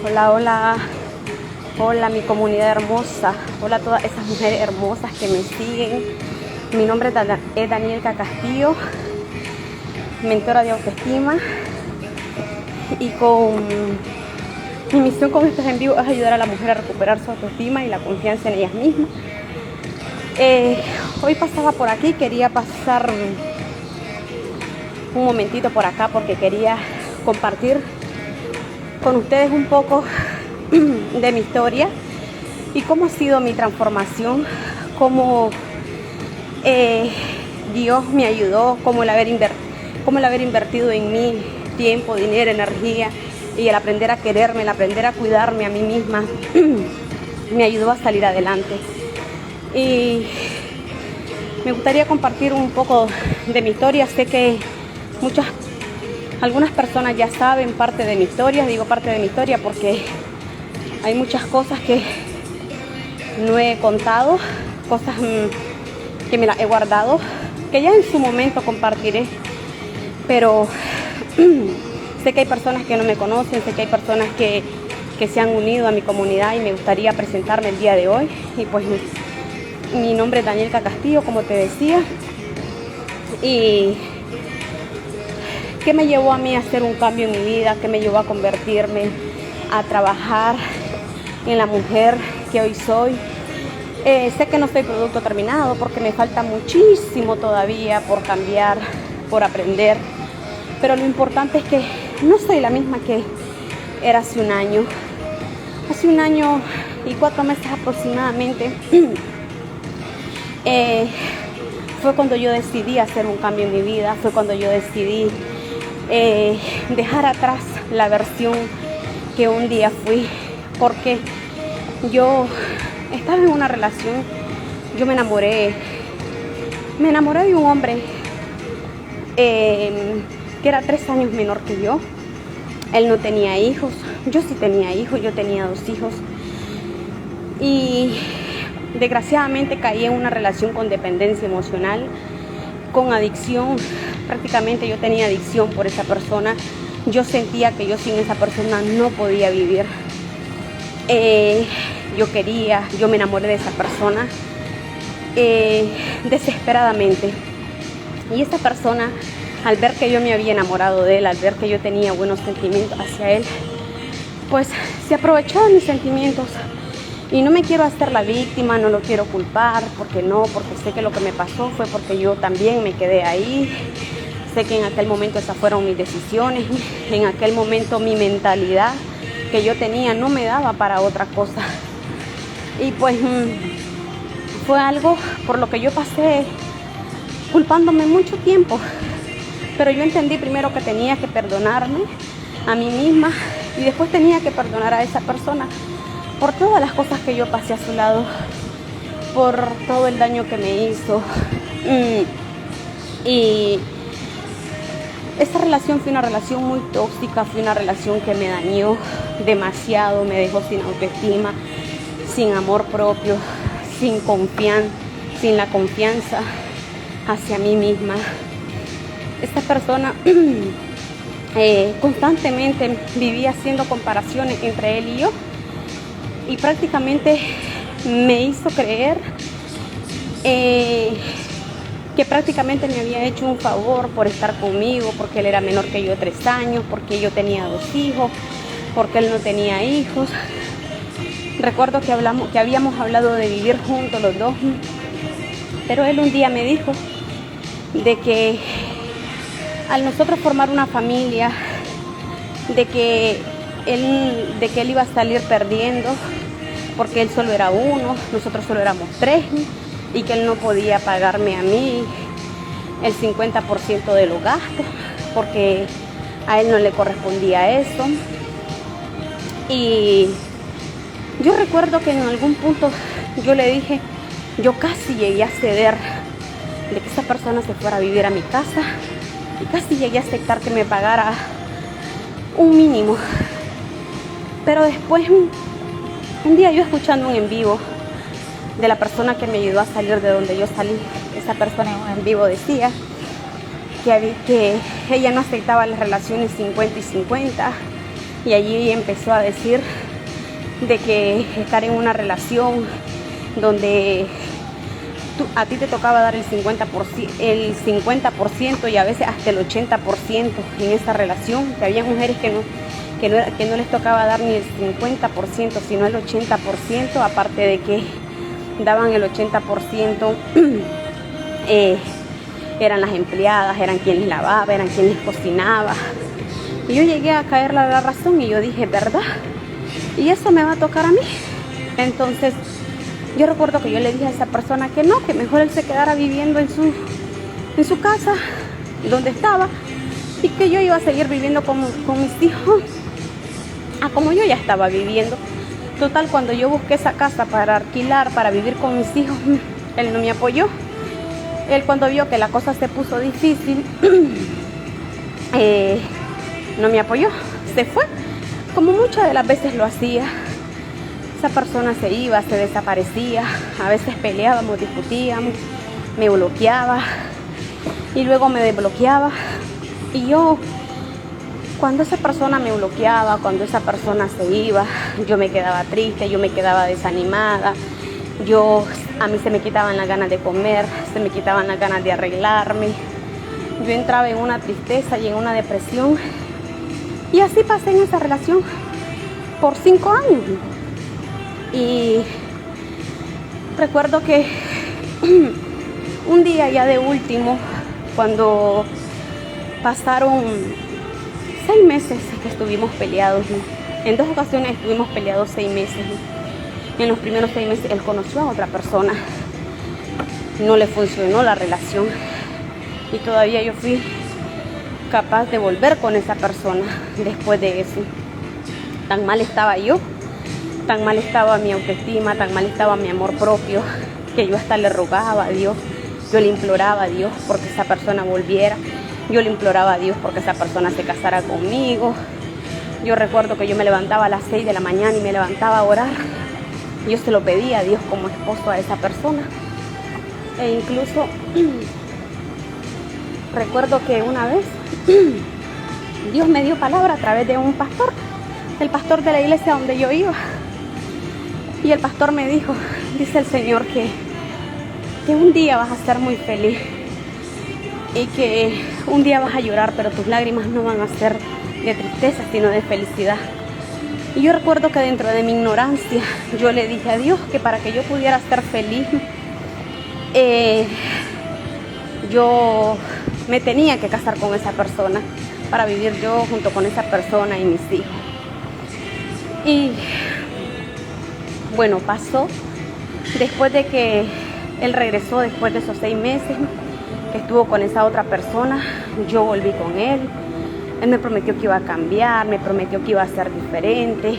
Hola, hola, hola mi comunidad hermosa, hola a todas esas mujeres hermosas que me siguen. Mi nombre es Danielka Castillo, mentora de autoestima, y mi misión con estos en vivo es ayudar a la mujer a recuperar su autoestima y la confianza en ellas mismas. Hoy pasaba por aquí, quería pasar un momentito por acá porque quería compartir con ustedes un poco de mi historia y cómo ha sido mi transformación, cómo Dios me ayudó, cómo el haber invertido en mí tiempo, dinero, energía, y el aprender a quererme, el aprender a cuidarme a mí misma me ayudó a salir adelante. Y me gustaría compartir un poco de mi historia. Sé que algunas personas ya saben parte de mi historia. Digo parte de mi historia porque hay muchas cosas que no he contado, cosas que me las he guardado, que ya en su momento compartiré. Pero sé que hay personas que no me conocen, sé que hay personas que se han unido a mi comunidad y me gustaría presentarme el día de hoy. Y pues mi nombre es Danielka Castillo, como te decía. Y ¿qué me llevó a mí a hacer un cambio en mi vida? ¿Qué me llevó a convertirme, a trabajar en la mujer que hoy soy? Sé que no soy producto terminado porque me falta muchísimo todavía por cambiar, por aprender. Pero lo importante es que no soy la misma que era hace un año. Hace un año y 4 meses aproximadamente fue cuando yo decidí hacer un cambio en mi vida. Fue cuando yo decidí dejar atrás la versión que un día fui, porque yo estaba en una relación, yo me enamoré de un hombre que era 3 años menor que yo. Él no tenía hijos, yo sí tenía hijos, yo tenía 2 hijos, y desgraciadamente caí en una relación con dependencia emocional, con adicción. Prácticamente yo tenía adicción por esa persona. Yo sentía que yo sin esa persona no podía vivir. Yo me enamoré de esa persona desesperadamente. Y esa persona, al ver que yo me había enamorado de él, al ver que yo tenía buenos sentimientos hacia él, pues se aprovechó de mis sentimientos. Y no me quiero hacer la víctima, no lo quiero culpar, porque sé que lo que me pasó fue porque yo también me quedé ahí. Sé que en aquel momento esas fueron mis decisiones, en aquel momento mi mentalidad que yo tenía no me daba para otra cosa. Y pues fue algo por lo que yo pasé culpándome mucho tiempo. Pero yo entendí primero que tenía que perdonarme a mí misma y después tenía que perdonar a esa persona por todas las cosas que yo pasé a su lado, por todo el daño que me hizo. Y esa relación fue una relación muy tóxica, fue una relación que me dañó demasiado, me dejó sin autoestima, sin amor propio, sin la confianza hacia mí misma. Esta persona constantemente vivía haciendo comparaciones entre él y yo, y prácticamente me hizo creer que prácticamente me había hecho un favor por estar conmigo, porque él era menor que yo 3 años, porque yo tenía 2 hijos, porque él no tenía hijos. Recuerdo que habíamos hablado de vivir juntos los dos, pero él un día me dijo de que al nosotros formar una familia, de que él iba a salir perdiendo, porque él solo era uno, nosotros solo éramos 3, y que él no podía pagarme a mí el 50% de los gastos, porque a él no le correspondía eso. Y yo recuerdo que en algún punto yo le dije, yo casi llegué a ceder de que esa persona se fuera a vivir a mi casa, y casi llegué a aceptar que me pagara un mínimo. Pero después, un día yo escuchando un en vivo de la persona que me ayudó a salir de donde yo salí, esa persona en vivo decía que ella no aceptaba las relaciones 50 y 50, Y allí empezó a decir de que estar en una relación donde a ti te tocaba dar el 50% y a veces hasta el 80% en esa relación, que había mujeres que no les tocaba dar ni el 50%, sino el 80%, aparte de que daban el 80%, eran las empleadas, eran quienes lavaban, eran quienes cocinaban. Y yo llegué a caerle a la razón y yo dije, ¿verdad? Y eso me va a tocar a mí. Entonces, yo recuerdo que yo le dije a esa persona que no, que mejor él se quedara viviendo en su casa, donde estaba, y que yo iba a seguir viviendo con mis hijos, como yo ya estaba viviendo. Total, cuando yo busqué esa casa para alquilar, para vivir con mis hijos, él no me apoyó. Él, cuando vio que la cosa se puso difícil, no me apoyó, se fue, como muchas de las veces lo hacía. Esa persona se iba, se desaparecía, a veces peleábamos, discutíamos, me bloqueaba y luego me desbloqueaba. Y yo, cuando esa persona me bloqueaba, cuando esa persona se iba, yo me quedaba triste, yo me quedaba desanimada, a mí se me quitaban las ganas de comer, se me quitaban las ganas de arreglarme. Yo entraba en una tristeza y en una depresión. Y así pasé en esa relación por 5 años. Y recuerdo que un día ya de último, cuando pasaron 6 meses que estuvimos peleados, en 2 ocasiones estuvimos peleados 6 meses. En los primeros 6 meses él conoció a otra persona, no le funcionó la relación y todavía yo fui capaz de volver con esa persona después de eso. Tan mal estaba yo, tan mal estaba mi autoestima, tan mal estaba mi amor propio, que yo hasta le rogaba a Dios, yo le imploraba a Dios porque esa persona volviera, yo le imploraba a Dios porque esa persona se casara conmigo. Yo recuerdo que yo me levantaba a las 6 de la mañana y me levantaba a orar. Yo se lo pedía a Dios como esposo a esa persona. E incluso recuerdo que una vez Dios me dio palabra a través de un pastor, el pastor de la iglesia donde yo iba. Y el pastor me dijo, dice el Señor que un día vas a ser muy feliz y que un día vas a llorar, pero tus lágrimas no van a ser de tristeza, sino de felicidad. Y yo recuerdo que dentro de mi ignorancia yo le dije a Dios que para que yo pudiera ser feliz, yo me tenía que casar con esa persona para vivir yo junto con esa persona y mis hijos. Y bueno, pasó después de que él regresó, después de esos 6 meses que estuvo con esa otra persona, yo volví con él. Él me prometió que iba a cambiar, me prometió que iba a ser diferente,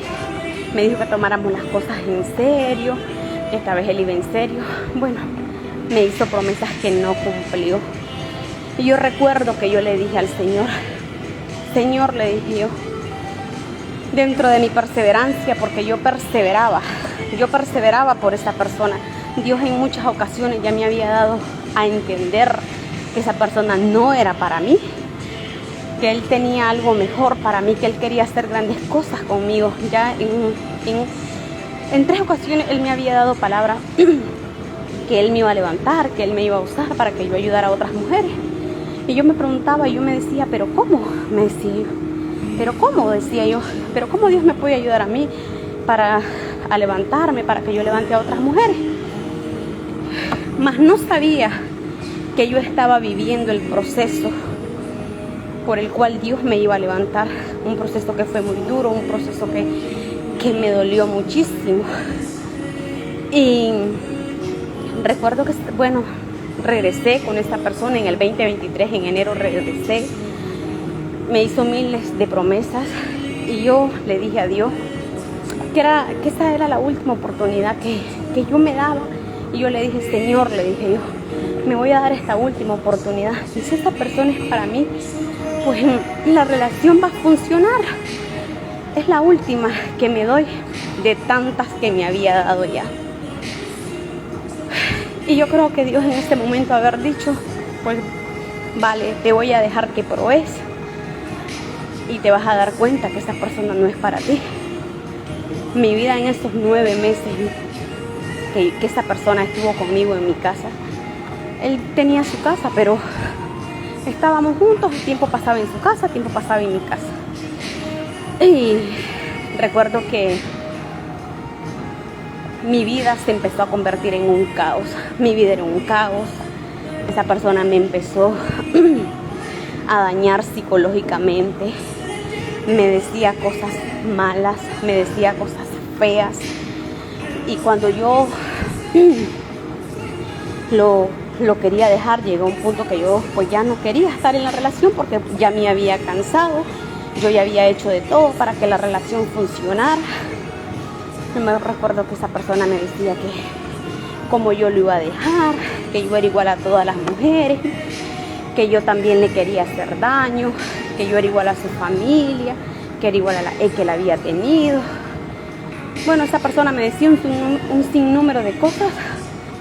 me dijo que tomáramos las cosas en serio, que esta vez él iba en serio. Bueno, me hizo promesas que no cumplió. Y yo recuerdo que yo le dije al Señor, Señor, le dije yo, dentro de mi perseverancia, porque yo perseveraba por esa persona. Dios en muchas ocasiones ya me había dado a entender que esa persona no era para mí, que Él tenía algo mejor para mí, que Él quería hacer grandes cosas conmigo. Ya en 3 ocasiones Él me había dado palabra que Él me iba a levantar, que Él me iba a usar para que yo ayudara a otras mujeres. Y yo me preguntaba, yo me decía, ¿pero cómo? Me decía yo, ¿pero cómo? Decía yo, ¿pero cómo Dios me puede ayudar a mí a levantarme, para que yo levante a otras mujeres? Mas no sabía que yo estaba viviendo el proceso por el cual Dios me iba a levantar. Un proceso que fue muy duro, un proceso que me dolió muchísimo. Y recuerdo que, bueno, regresé con esta persona en el 2023, en enero regresé. Me hizo miles de promesas y yo le dije a Dios que esa era la última oportunidad que yo me daba. Y yo le dije, Señor, le dije yo, me voy a dar esta última oportunidad. Y si esta persona es para mí, pues la relación va a funcionar. Es la última que me doy de tantas que me había dado ya. Y yo creo que Dios en este momento haber dicho, pues vale, te voy a dejar que pruebes. y te vas a dar cuenta que esa persona no es para ti. Mi vida en estos 9 meses que esa persona estuvo conmigo en mi casa, él tenía su casa, pero estábamos juntos, el tiempo pasaba en su casa, el tiempo pasaba en mi casa. Y recuerdo que mi vida se empezó a convertir en un caos. Mi vida era un caos. Esa persona me empezó a dañar psicológicamente. Me decía cosas malas, me decía cosas feas. Y cuando yo lo quería dejar, llegó un punto que yo pues ya no quería estar en la relación porque ya me había cansado. Yo ya había hecho de todo para que la relación funcionara. Me recuerdo que esa persona me decía que como yo lo iba a dejar, que yo era igual a todas las mujeres, que yo también le quería hacer daño, que yo era igual a su familia, que era igual a la que la había tenido. Bueno, esa persona me decía un sinnúmero de cosas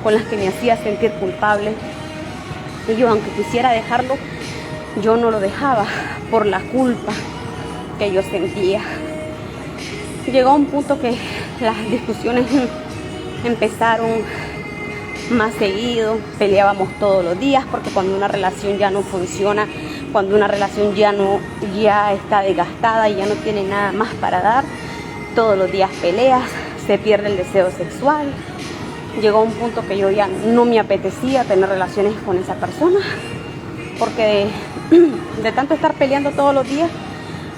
con las que me hacía sentir culpable. Y yo, aunque quisiera dejarlo, yo no lo dejaba por la culpa que yo sentía. Llegó a un punto que las discusiones empezaron más seguido, peleábamos todos los días, porque cuando una relación ya no funciona, cuando una relación ya está desgastada y ya no tiene nada más para dar, todos los días peleas, se pierde el deseo sexual. Llegó a un punto que yo ya no me apetecía tener relaciones con esa persona, porque de tanto estar peleando todos los días,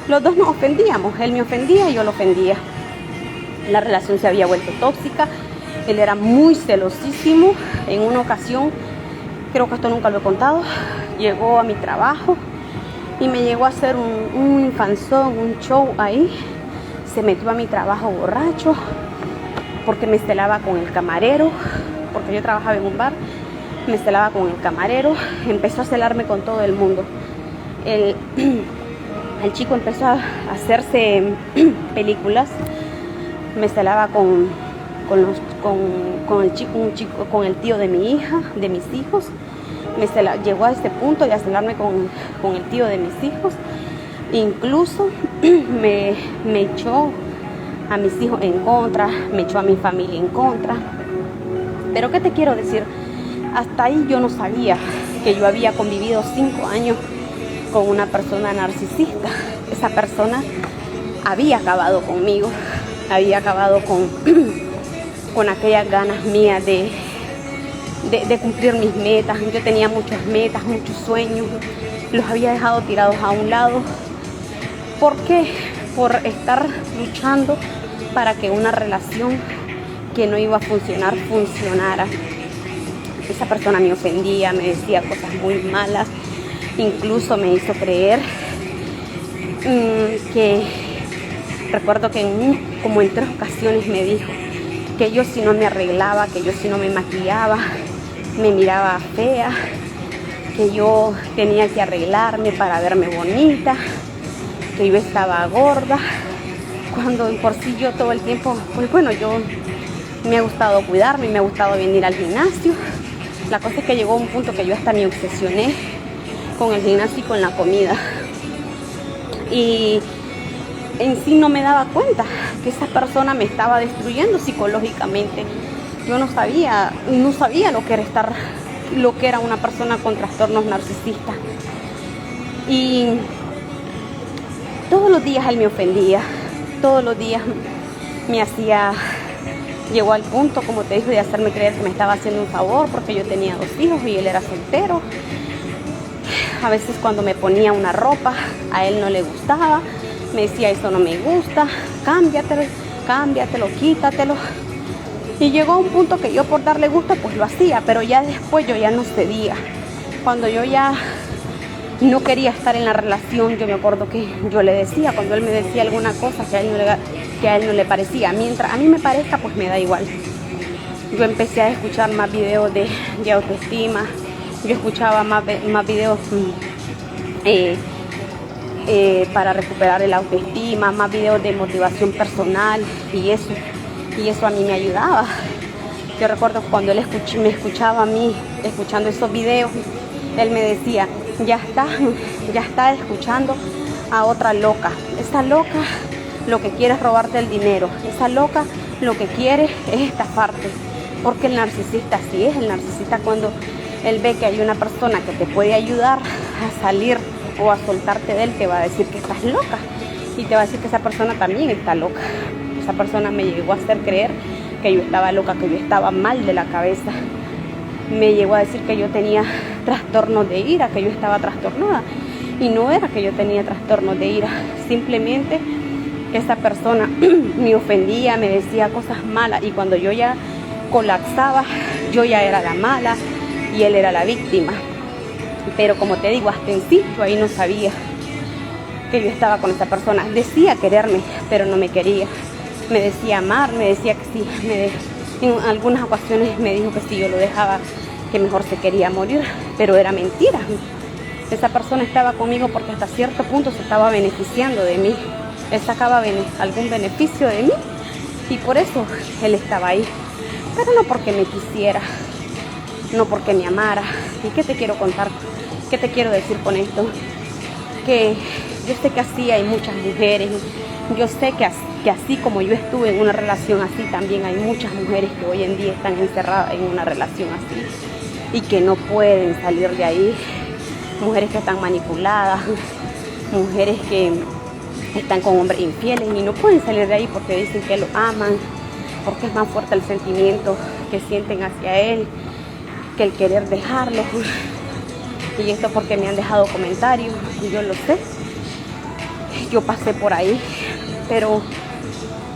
los dos nos ofendíamos. Él me ofendía y yo lo ofendía. La relación se había vuelto tóxica. Él era muy celosísimo. En una ocasión, creo que esto nunca lo he contado, llegó a mi trabajo y me llegó a hacer un infanzón, un show ahí. Se metió a mi trabajo borracho porque me celaba con el camarero, porque yo trabajaba en un bar. Me celaba con el camarero, empezó a celarme con todo el mundo. El chico empezó a hacerse películas. Me celaba con el tío de mi hija, de mis hijos. Llegó a este punto de celarme con el tío de mis hijos. Incluso me echó a mis hijos en contra, me echó a mi familia en contra. Pero ¿qué te quiero decir? Hasta ahí yo no sabía que yo había convivido 5 años con una persona narcisista. Esa persona había acabado conmigo, había acabado con aquellas ganas mías de cumplir mis metas. Yo tenía muchas metas, muchos sueños, los había dejado tirados a un lado. ¿Por qué? Por estar luchando para que una relación que no iba a funcionar, funcionara. Esa persona me ofendía, me decía cosas muy malas, incluso me hizo creer que, recuerdo que como en 3 ocasiones me dijo que yo si no me arreglaba, que yo si no me maquillaba, me miraba fea, que yo tenía que arreglarme para verme bonita, que yo estaba gorda, cuando por sí yo todo el tiempo, pues bueno, yo me ha gustado cuidarme, me ha gustado venir al gimnasio. La cosa es que llegó a un punto que yo hasta me obsesioné con el gimnasio y con la comida. Y en sí no me daba cuenta que esa persona me estaba destruyendo psicológicamente. Yo no sabía lo que era una persona con trastornos narcisistas. Y todos los días él me ofendía, todos los días me hacía... Llegó al punto, como te dije, de hacerme creer que me estaba haciendo un favor porque yo tenía 2 hijos y él era soltero. A veces cuando me ponía una ropa, a él no le gustaba. Me decía, eso no me gusta, cámbiatelo, quítatelo. Y llegó a un punto que yo por darle gusto, pues lo hacía, pero ya después yo ya no cedía. Cuando yo ya no quería estar en la relación, yo me acuerdo que yo le decía, cuando él me decía alguna cosa que a él no le parecía, mientras a mí me parezca, pues me da igual. Yo empecé a escuchar más videos de autoestima, yo escuchaba más videos para recuperar el autoestima, más videos de motivación personal, y eso a mí me ayudaba. Yo recuerdo cuando él me escuchaba a mí escuchando esos videos, él me decía, ya estás escuchando a otra loca. Esa loca lo que quiere es robarte el dinero. Esa loca lo que quiere es estafarte. Porque el narcisista así es. El narcisista, cuando él ve que hay una persona que te puede ayudar a salir o a soltarte de él, te va a decir que estás loca. Y te va a decir que esa persona también está loca. Esa persona me llegó a hacer creer que yo estaba loca, que yo estaba mal de la cabeza. Me llegó a decir que yo tenía trastornos de ira, que yo estaba trastornada. Y no era que yo tenía trastornos de ira, simplemente que esa persona me ofendía, me decía cosas malas, y cuando yo ya colapsaba, yo ya era la mala y él era la víctima. Pero como te digo, hasta en sí, yo ahí no sabía que yo estaba con esa persona. Decía quererme, pero no me quería. Me decía amar, me decía que sí, en algunas ocasiones me dijo que si yo lo dejaba, que mejor se quería morir, pero era mentira. Esa persona estaba conmigo porque hasta cierto punto se estaba beneficiando de mí. Él sacaba algún beneficio de mí y por eso él estaba ahí. Pero no porque me quisiera, no porque me amara. ¿Y qué te quiero contar? ¿Qué te quiero decir con esto? Que yo sé que así hay muchas mujeres. Yo sé que así como yo estuve en una relación así, también hay muchas mujeres que hoy en día están encerradas en una relación así y que no pueden salir de ahí. Mujeres que están manipuladas, mujeres que están con hombres infieles y no pueden salir de ahí porque dicen que lo aman, porque es más fuerte el sentimiento que sienten hacia él que el querer dejarlo. Y esto porque me han dejado comentarios y yo lo sé, yo pasé por ahí, pero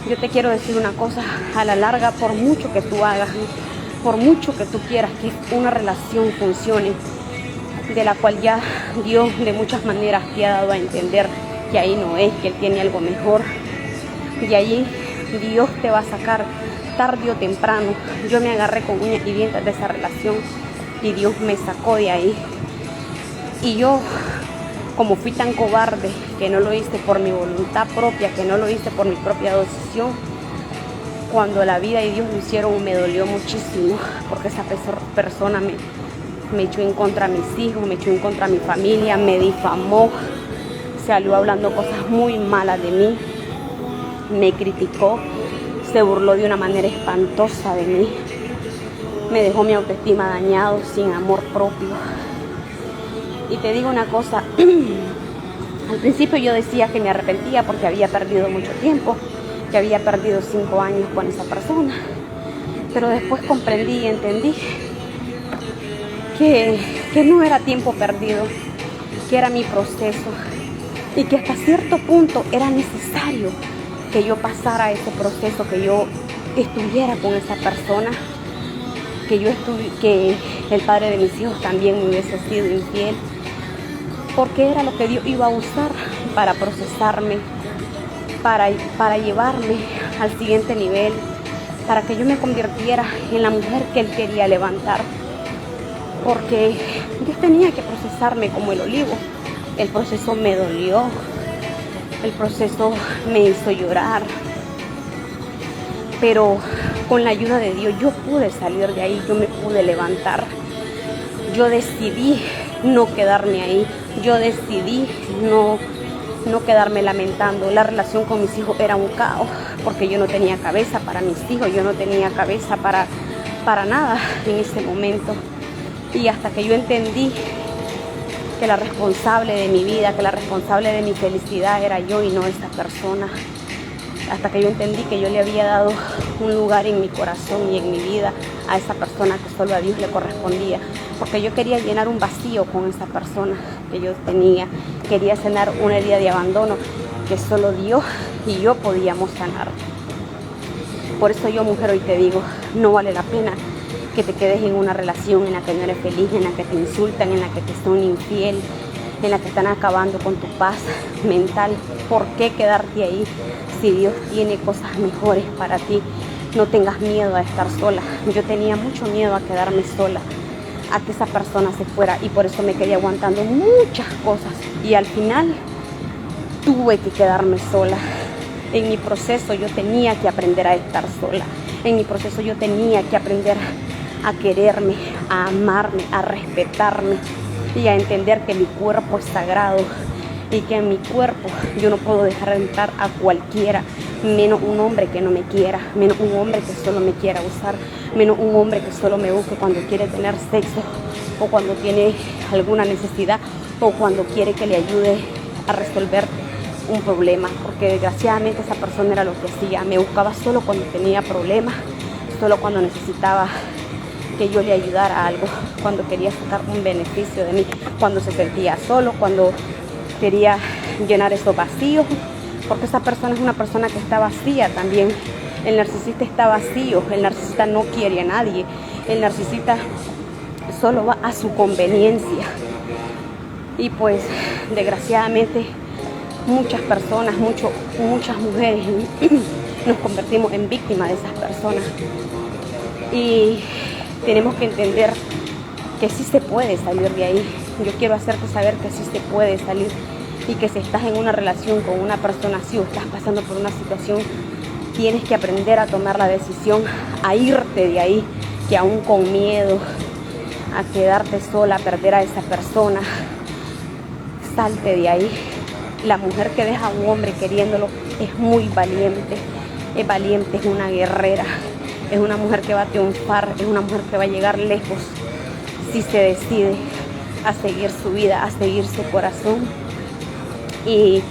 yo te quiero decir una cosa: a la larga, por mucho que tú hagas, por mucho que tú quieras que una relación funcione, de la cual ya Dios de muchas maneras te ha dado a entender que ahí no es, que Él tiene algo mejor, y allí Dios te va a sacar tarde o temprano. Yo me agarré con uñas y dientes de esa relación y Dios me sacó de ahí. Y yo, como fui tan cobarde, que no lo hice por mi voluntad propia, que no lo hice por mi propia decisión, cuando la vida y Dios lo hicieron, me dolió muchísimo, porque esa persona me echó en contra a mis hijos, me echó en contra a mi familia, me difamó, salió hablando cosas muy malas de mí, me criticó, se burló de una manera espantosa de mí, me dejó mi autoestima dañado, sin amor propio. Y te digo una cosa, al principio yo decía que me arrepentía porque había perdido mucho tiempo, que había perdido 5 años con esa persona, pero después comprendí y entendí que no era tiempo perdido, que era mi proceso y que hasta cierto punto era necesario que yo pasara ese proceso, que yo estuviera con esa persona, que el padre de mis hijos también me hubiese sido infiel, porque era lo que Dios iba a usar para procesarme, para llevarme al siguiente nivel, para que yo me convirtiera en la mujer que Él quería levantar. Porque Dios tenía que procesarme como el olivo. El proceso me dolió, el proceso me hizo llorar, pero con la ayuda de Dios yo pude salir de ahí, yo me pude levantar. Yo decidí no quedarme ahí, yo decidí no quedarme lamentando. La relación con mis hijos era un caos, porque yo no tenía cabeza para mis hijos, yo no tenía cabeza para nada en ese momento. Y hasta que yo entendí que la responsable de mi vida, que la responsable de mi felicidad era yo y no esa persona, hasta que yo entendí que yo le había dado un lugar en mi corazón y en mi vida a esa persona que solo a Dios le correspondía, porque yo quería llenar un vacío con esa persona que yo tenía, quería sanar una herida de abandono que solo Dios y yo podíamos sanar. Por eso yo, mujer, hoy te digo, no vale la pena que te quedes en una relación en la que no eres feliz, en la que te insultan, en la que te son infiel, en la que están acabando con tu paz mental. ¿Por qué quedarte ahí si Dios tiene cosas mejores para ti? No tengas miedo a estar sola. Yo tenía mucho miedo a quedarme sola, a que esa persona se fuera, y por eso me quedé aguantando muchas cosas y al final tuve que quedarme sola. En mi proceso yo tenía que aprender a estar sola. En mi proceso yo tenía que aprender a quererme, a amarme, a respetarme y a entender que mi cuerpo es sagrado, y que en mi cuerpo yo no puedo dejar entrar a cualquiera, menos un hombre que no me quiera, menos un hombre que solo me quiera usar, menos un hombre que solo me busque cuando quiere tener sexo o cuando tiene alguna necesidad o cuando quiere que le ayude a resolver un problema, porque desgraciadamente esa persona era lo que hacía, me buscaba solo cuando tenía problemas, solo cuando necesitaba que yo le ayudara a algo, cuando quería sacar un beneficio de mí, cuando se sentía solo, cuando quería llenar esos vacíos, porque esa persona es una persona que está vacía también. El narcisista está vacío, el narcisista no quiere a nadie, el narcisista solo va a su conveniencia. Y pues desgraciadamente muchas personas, muchas mujeres nos convertimos en víctimas de esas personas. Y tenemos que entender que sí se puede salir de ahí. Yo quiero hacerte saber que sí se puede salir y que si estás en una relación con una persona así o estás pasando por una situación, tienes que aprender a tomar la decisión, a irte de ahí, que aún con miedo a quedarte sola, a perder a esa persona, salte de ahí. La mujer que deja a un hombre queriéndolo es muy valiente, es una guerrera, es una mujer que va a triunfar, es una mujer que va a llegar lejos si se decide a seguir su vida, a seguir su corazón. Y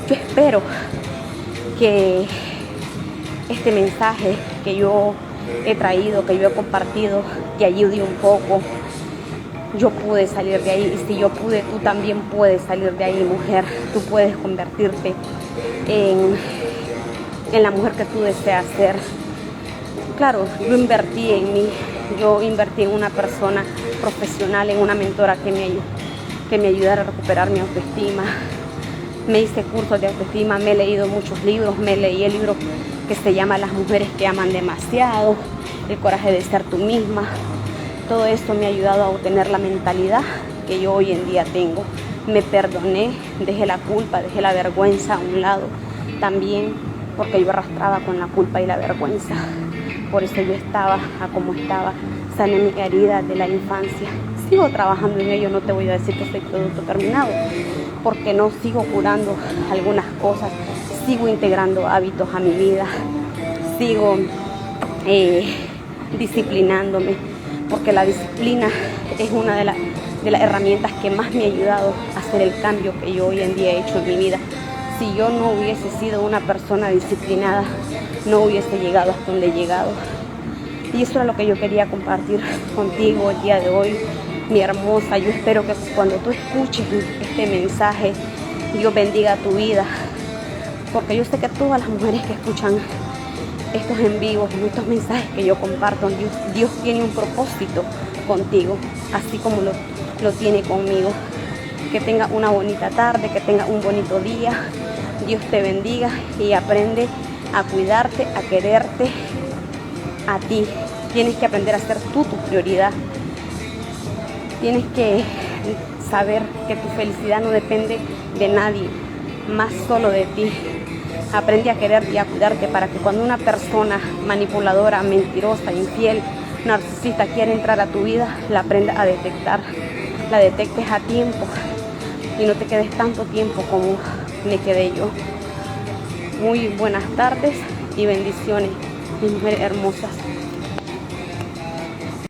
yo espero que este mensaje que yo he traído, que yo he compartido, te ayude un poco. Yo pude salir de ahí y si yo pude, tú también puedes salir de ahí, mujer. Tú puedes convertirte en la mujer que tú deseas ser. Claro, yo invertí en mí, yo invertí en una persona profesional, en una mentora que me ayudara a recuperar mi autoestima. Me hice cursos de autoestima, me he leído muchos libros, me leí el libro que se llama Las mujeres que aman demasiado, El coraje de ser tú misma. Todo esto me ha ayudado a obtener la mentalidad que yo hoy en día tengo. Me perdoné, dejé la culpa, dejé la vergüenza a un lado también, porque yo arrastraba con la culpa y la vergüenza. Por eso yo estaba como estaba, sané mis heridas de la infancia. Sigo trabajando en ello, no te voy a decir que estoy producto terminado, porque no sigo curando algunas cosas, sigo integrando hábitos a mi vida, sigo disciplinándome, porque la disciplina es una de las herramientas que más me ha ayudado a hacer el cambio que yo hoy en día he hecho en mi vida. Si yo no hubiese sido una persona disciplinada, no hubiese llegado hasta donde he llegado. Y eso era lo que yo quería compartir contigo el día de hoy, mi hermosa. Yo espero que cuando tú escuches este mensaje, Dios bendiga tu vida, porque yo sé que todas las mujeres que escuchan estos en vivos, estos mensajes que yo comparto, Dios tiene un propósito contigo, así como lo tiene conmigo. Que tenga una bonita tarde, que tenga un bonito día. Dios te bendiga y aprende a cuidarte, a quererte a ti. Tienes que aprender a ser tú tu prioridad. Tienes que saber que tu felicidad no depende de nadie, más solo de ti. Aprende a quererte y a cuidarte para que cuando una persona manipuladora, mentirosa, infiel, narcisista quiere entrar a tu vida, la aprendas a detectar, la detectes a tiempo y no te quedes tanto tiempo como me quedé yo. Muy buenas tardes y bendiciones, mis mujeres hermosas.